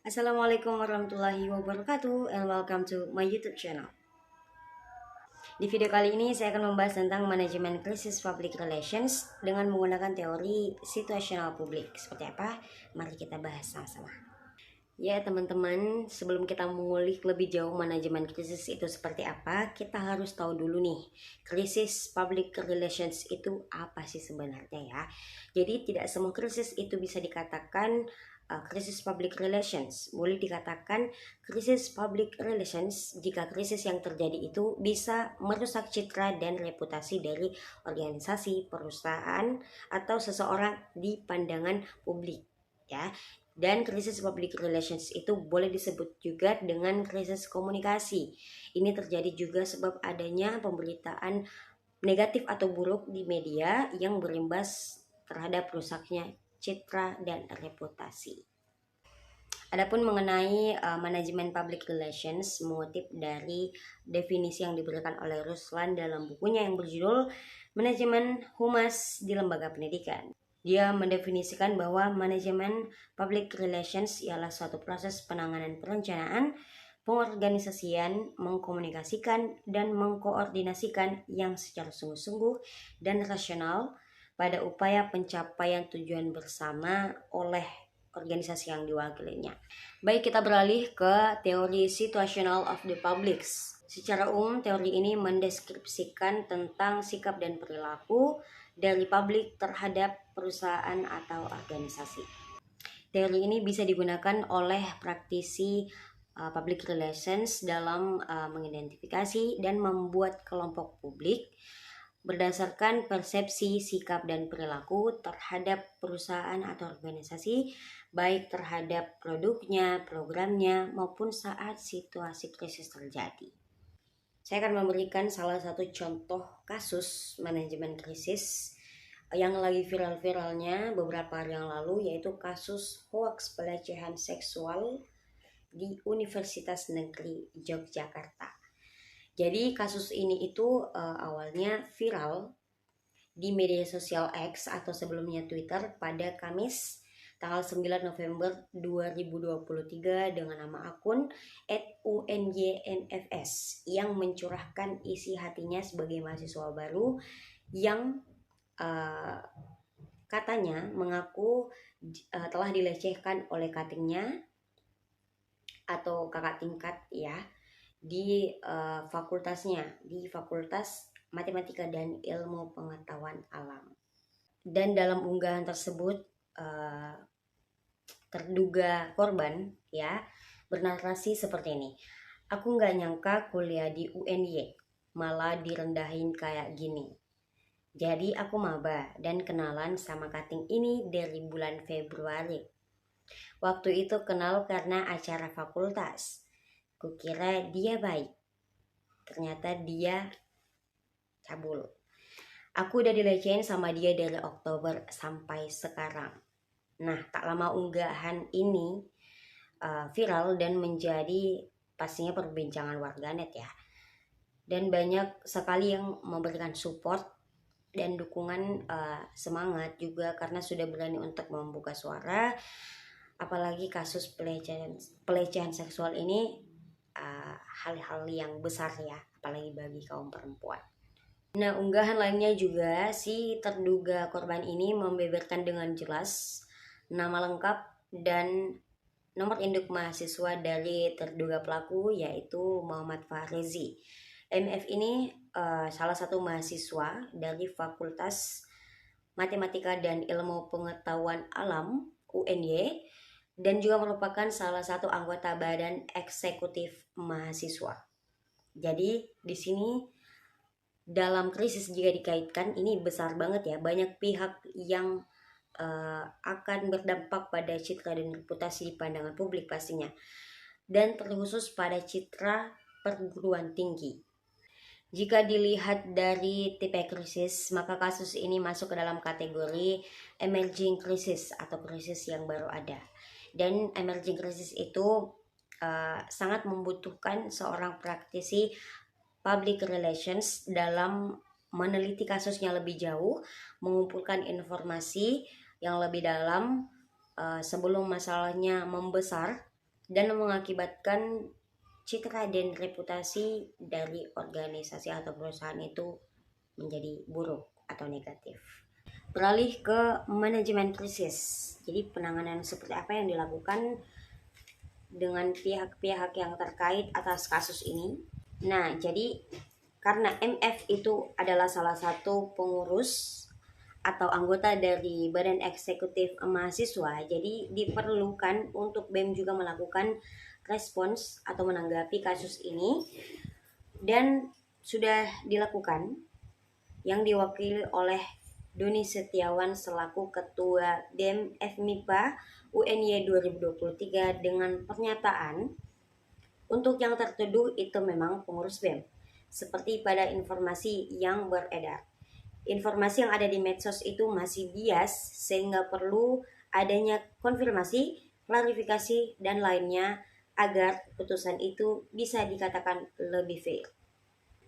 Assalamualaikum warahmatullahi wabarakatuh and welcome to my YouTube channel. Di video kali ini saya akan membahas tentang manajemen krisis public relations dengan menggunakan teori situasional publik. Seperti apa? Mari kita bahas sama-sama. Ya teman-teman, sebelum kita mengulik lebih jauh manajemen krisis itu seperti apa, kita harus tahu dulu nih, krisis public relations itu apa sih sebenarnya ya. Jadi tidak semua krisis itu bisa dikatakan krisis public relations. Boleh dikatakan krisis public relations jika krisis yang terjadi itu bisa merusak citra dan reputasi dari organisasi, perusahaan, atau seseorang di pandangan publik ya. Dan krisis public relations itu boleh disebut juga dengan krisis komunikasi. Ini terjadi juga sebab adanya pemberitaan negatif atau buruk di media yang berimbas terhadap rusaknya citra dan reputasi. Adapun mengenai manajemen public relations, mengutip dari definisi yang diberikan oleh Ruslan dalam bukunya yang berjudul Manajemen Humas di Lembaga Pendidikan. Dia mendefinisikan bahwa manajemen public relations ialah suatu proses penanganan perencanaan, pengorganisasian, mengkomunikasikan, dan mengkoordinasikan yang secara sungguh-sungguh dan rasional pada upaya pencapaian tujuan bersama oleh organisasi yang diwakilinya. Baik, kita beralih ke teori situational of the publics. Secara umum, teori ini mendeskripsikan tentang sikap dan perilaku dari publik terhadap perusahaan atau organisasi. Teori ini bisa digunakan oleh praktisi public relations dalam mengidentifikasi dan membuat kelompok publik berdasarkan persepsi, sikap, dan perilaku terhadap perusahaan atau organisasi, baik terhadap produknya, programnya, maupun saat situasi krisis terjadi. Saya akan memberikan salah satu contoh kasus manajemen krisis yang lagi viral-viralnya beberapa hari yang lalu, yaitu kasus hoaks pelecehan seksual di Universitas Negeri Yogyakarta. Jadi kasus ini itu awalnya viral di media sosial X atau sebelumnya Twitter pada Kamis tanggal 9 November 2023 dengan nama akun @unynfs yang mencurahkan isi hatinya sebagai mahasiswa baru yang katanya mengaku telah dilecehkan oleh cuttingnya atau kakak tingkat ya di fakultasnya, di Fakultas Matematika dan Ilmu Pengetahuan Alam. Dan dalam unggahan tersebut terduga korban ya bernarasi seperti ini. Aku nggak nyangka kuliah di UNY malah direndahin kayak gini. Jadi aku maba dan kenalan sama cutting ini dari bulan Februari. Waktu itu kenal karena acara fakultas. Kukira dia baik. Ternyata dia cabul. Aku udah dilecehin sama dia dari Oktober sampai sekarang. Nah, tak lama unggahan ini viral dan menjadi pastinya perbincangan warganet ya. Dan banyak sekali yang memberikan support dan dukungan semangat juga karena sudah berani untuk membuka suara. Apalagi kasus pelecehan seksual ini hal-hal yang besar ya, apalagi bagi kaum perempuan. Nah, unggahan lainnya juga si terduga korban ini membeberkan dengan jelas nama lengkap dan nomor induk mahasiswa dari terduga pelaku, yaitu Muhammad Fahrezi. MF ini salah satu mahasiswa dari Fakultas Matematika dan Ilmu Pengetahuan Alam UNY dan juga merupakan salah satu anggota badan eksekutif mahasiswa. Jadi di sini dalam krisis jika dikaitkan ini besar banget ya, banyak pihak yang akan berdampak pada citra dan reputasi di pandangan publik pastinya, dan terkhusus pada citra perguruan tinggi. Jika dilihat dari tipe krisis, maka kasus ini masuk ke dalam kategori emerging crisis atau krisis yang baru ada. Dan emerging crisis itu sangat membutuhkan seorang praktisi public relations dalam meneliti kasusnya lebih jauh, mengumpulkan informasi yang lebih dalam sebelum masalahnya membesar dan mengakibatkan citra dan reputasi dari organisasi atau perusahaan itu menjadi buruk atau negatif. Beralih ke manajemen krisis. Jadi penanganan seperti apa yang dilakukan dengan pihak-pihak yang terkait atas kasus ini. Nah, jadi karena MF itu adalah salah satu pengurus atau anggota dari Badan Eksekutif Mahasiswa, jadi diperlukan untuk BEM juga melakukan respons atau menanggapi kasus ini, dan sudah dilakukan yang diwakili oleh Doni Setiawan selaku Ketua DEM FMIPA UNY 2023 dengan pernyataan untuk yang tertuduh itu memang pengurus BEM seperti pada informasi yang beredar. Informasi yang ada di medsos itu masih bias sehingga perlu adanya konfirmasi, klarifikasi, dan lainnya agar keputusan itu bisa dikatakan lebih fair.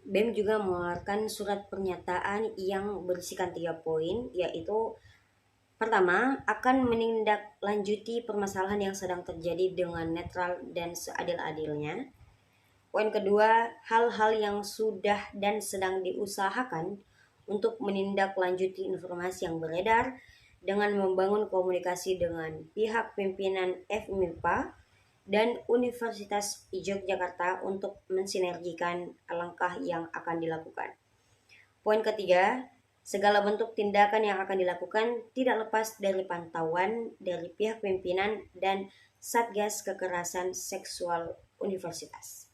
BEM juga mengeluarkan surat pernyataan yang berisikan 3 poin, yaitu pertama, akan menindaklanjuti permasalahan yang sedang terjadi dengan netral dan seadil-adilnya. Poin kedua, hal-hal yang sudah dan sedang diusahakan untuk menindaklanjuti informasi yang beredar dengan membangun komunikasi dengan pihak pimpinan FMIPA dan Universitas Yogyakarta untuk mensinergikan langkah yang akan dilakukan. Poin ketiga, segala bentuk tindakan yang akan dilakukan tidak lepas dari pantauan dari pihak pimpinan dan Satgas Kekerasan Seksual Universitas.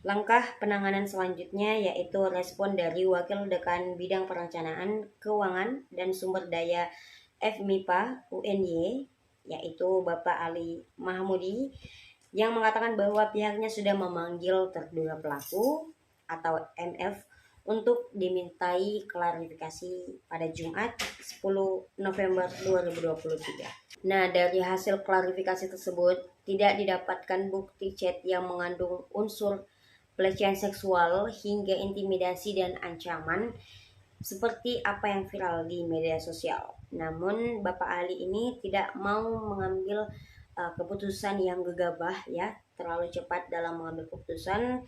Langkah penanganan selanjutnya yaitu respon dari Wakil Dekan Bidang Perencanaan, Keuangan, dan Sumber Daya FMIPA UNY, yaitu Bapak Ali Mahmudi, yang mengatakan bahwa pihaknya sudah memanggil terduga pelaku atau MF untuk dimintai klarifikasi pada Jumat 10 November 2023. Nah, dari hasil klarifikasi tersebut tidak didapatkan bukti chat yang mengandung unsur pelecehan seksual hingga intimidasi dan ancaman seperti apa yang viral di media sosial. Namun Bapak Ali ini tidak mau mengambil keputusan yang gegabah ya, terlalu cepat dalam mengambil keputusan,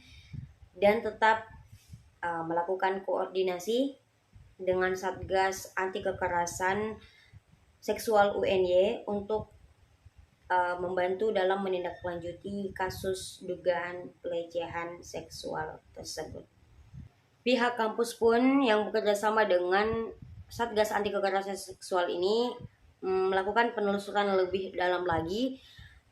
dan tetap melakukan koordinasi dengan Satgas Anti Kekerasan Seksual UNY untuk membantu dalam menindaklanjuti kasus dugaan pelecehan seksual tersebut. Pihak kampus pun yang bekerja sama dengan Satgas Anti Kekerasan Seksual ini melakukan penelusuran lebih dalam lagi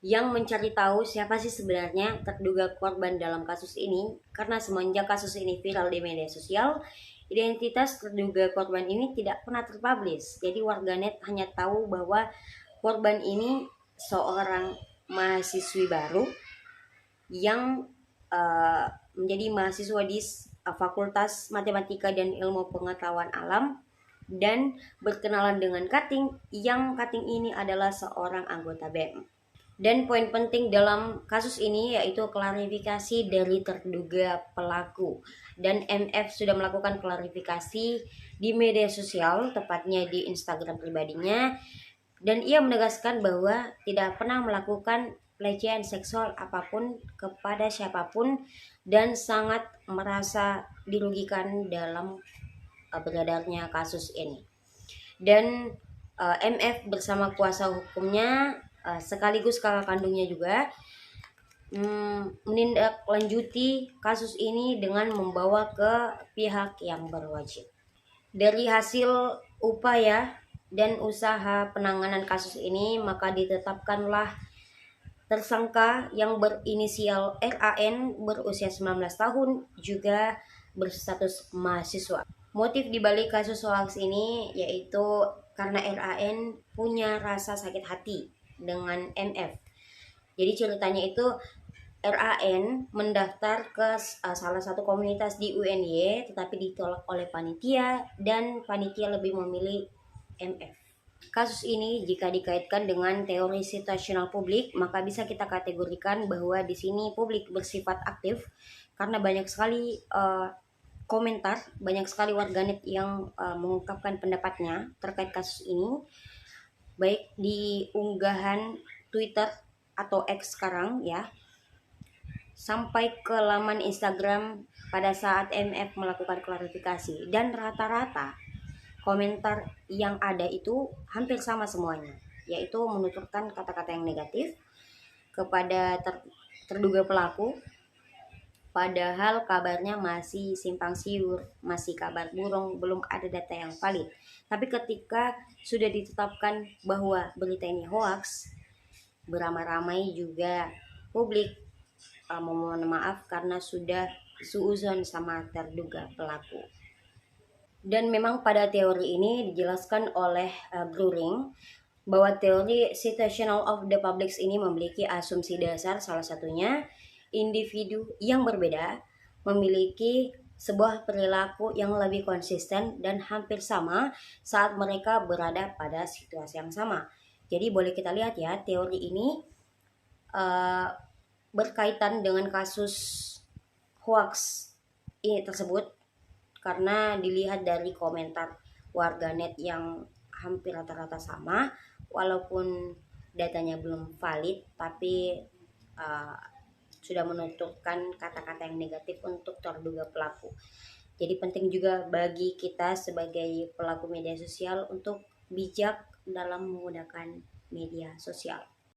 yang mencari tahu siapa sih sebenarnya terduga korban dalam kasus ini, karena semenjak kasus ini viral di media sosial, identitas terduga korban ini tidak pernah terpublish. Jadi warganet hanya tahu bahwa korban ini seorang mahasiswi baru yang menjadi mahasiswa di Fakultas Matematika dan Ilmu Pengetahuan Alam dan berkenalan dengan Kating, yang Kating ini adalah seorang anggota BEM. Dan poin penting dalam kasus ini yaitu klarifikasi dari terduga pelaku, dan MF sudah melakukan klarifikasi di media sosial, tepatnya di Instagram pribadinya, dan ia menegaskan bahwa tidak pernah melakukan pelecehan seksual apapun kepada siapapun dan sangat merasa dirugikan dalam beredarnya kasus ini. Dan MF bersama kuasa hukumnya sekaligus kakak kandungnya juga menindaklanjuti kasus ini dengan membawa ke pihak yang berwajib. Dari hasil upaya dan usaha penanganan kasus ini, maka ditetapkanlah tersangka yang berinisial RAN berusia 19 tahun juga berstatus mahasiswa. Motif dibalik kasus hoax ini yaitu karena RAN punya rasa sakit hati dengan MF. Jadi ceritanya itu RAN mendaftar ke salah satu komunitas di UNY tetapi ditolak oleh panitia dan panitia lebih memilih MF. Kasus ini jika dikaitkan dengan teori situasional publik, maka bisa kita kategorikan bahwa di sini publik bersifat aktif karena banyak sekali komentar, banyak sekali warganet yang mengungkapkan pendapatnya terkait kasus ini, baik di unggahan Twitter atau X sekarang ya, sampai ke laman Instagram pada saat MF melakukan klarifikasi, dan rata-rata komentar yang ada itu hampir sama semuanya, yaitu menuturkan kata-kata yang negatif kepada terduga pelaku, padahal kabarnya masih simpang siur, masih kabar burung, belum ada data yang valid. Tapi ketika sudah ditetapkan bahwa berita ini hoax, beramai-ramai juga publik memohon maaf karena sudah suuzon sama terduga pelaku. Dan memang pada teori ini dijelaskan oleh Bruring bahwa teori situational of the publics ini memiliki asumsi dasar, salah satunya individu yang berbeda memiliki sebuah perilaku yang lebih konsisten dan hampir sama saat mereka berada pada situasi yang sama. Jadi boleh kita lihat ya, teori ini berkaitan dengan kasus hoax ini tersebut karena dilihat dari komentar warganet yang hampir rata-rata sama, walaupun datanya belum valid, tapi sudah menuturkan kata-kata yang negatif untuk terduga pelaku. Jadi penting juga bagi kita sebagai pelaku media sosial untuk bijak dalam menggunakan media sosial.